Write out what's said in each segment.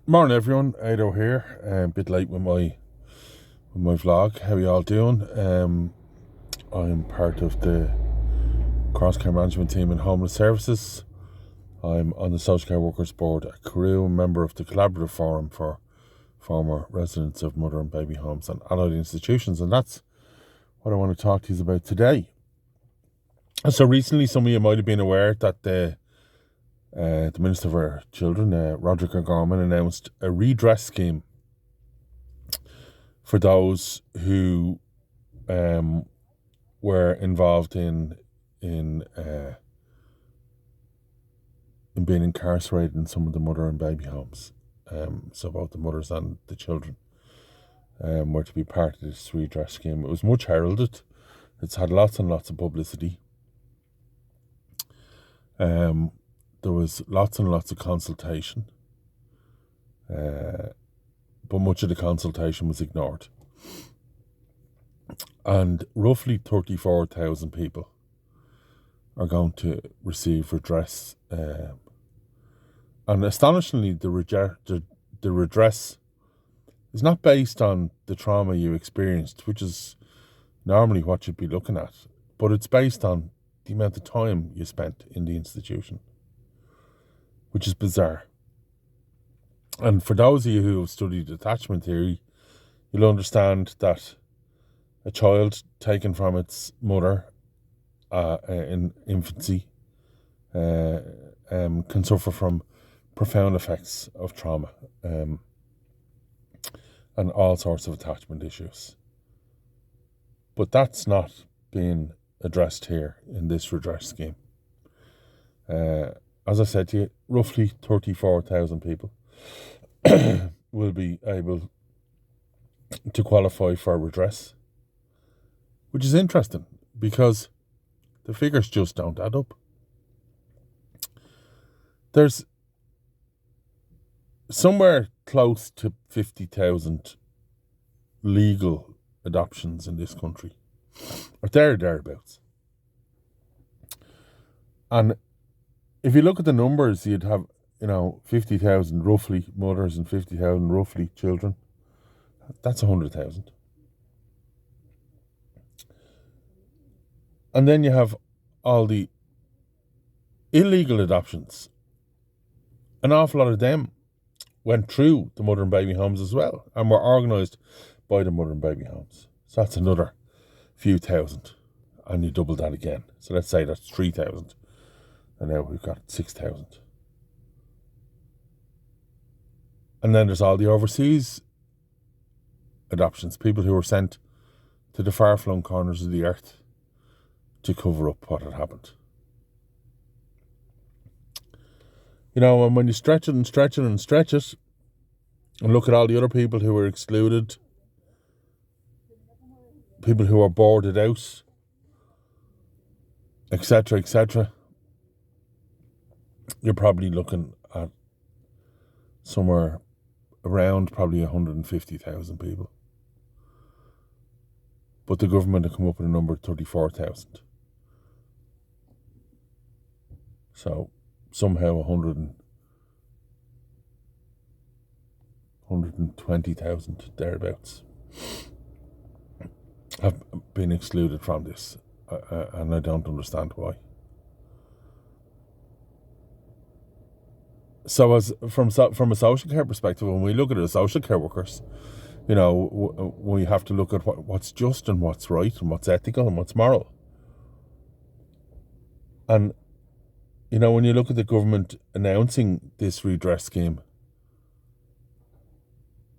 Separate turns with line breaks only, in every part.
Morning everyone, Ado here. A bit late with my vlog. How you all doing? I'm part of the cross care management team in homeless services. I'm on the social care workers board at Carew, member of the collaborative forum for former residents of mother and baby homes and allied institutions, and that's what I want to talk to you about today. So recently, some of you might have been aware that the Minister for Children, Roderick O'Gorman, announced a redress scheme for those who were involved in being incarcerated in some of the mother and baby homes. So both the mothers and the children were to be part of this redress scheme. It was much heralded. It's had lots and lots of publicity. There was lots and lots of consultation, but much of the consultation was ignored. And roughly 34,000 people are going to receive redress. And astonishingly, the redress is not based on the trauma you experienced, which is normally what you'd be looking at, but it's based on the amount of time you spent in the institution, which is bizarre. And for those of you who have studied attachment theory, you'll understand that a child taken from its mother in infancy can suffer from profound effects of trauma and all sorts of attachment issues. But that's not being addressed here in this redress scheme. As I said to you, roughly 34,000 people will be able to qualify for redress, which is interesting because the figures just don't add up. There's somewhere close to 50,000 legal adoptions in this country, or thereabouts. And if you look at the numbers, you'd have 50,000 roughly mothers and 50,000 roughly children. That's 100,000. And then you have all the illegal adoptions. An awful lot of them went through the mother and baby homes as well, and were organised by the mother and baby homes. So that's another few thousand, and you double that again. So let's say that's 3,000, and now we've got 6,000. And then there's all the overseas adoptions, people who were sent to the far-flung corners of the earth to cover up what had happened. And when you stretch it and stretch it and stretch it, and look at all the other people who were excluded, people who are boarded out, etc., you're probably looking at somewhere around probably 150,000 people. But the government have come up with a number of 34,000. So somehow 120,000 thereabouts have been excluded from this, and I don't understand why. So, from a social care perspective, when we look at it as social care workers, we have to look at what's just and what's right and what's ethical and what's moral. And when you look at the government announcing this redress scheme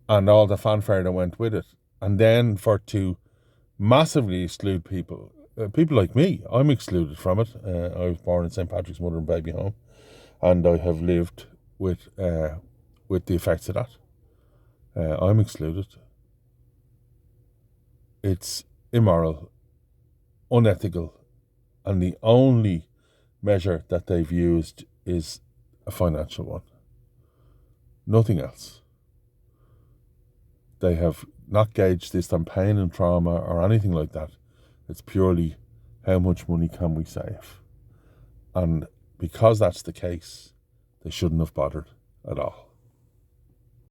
and all the fanfare that went with it, and then to massively exclude people like me, I'm excluded from it. I was born in St. Patrick's mother and baby home, and I have lived with the effects of that. I'm excluded. It's immoral, unethical, and the only measure that they've used is a financial one. Nothing else. They have not gauged this on pain and trauma or anything like that. It's purely how much money can we save. And because that's the case, they shouldn't have bothered at all.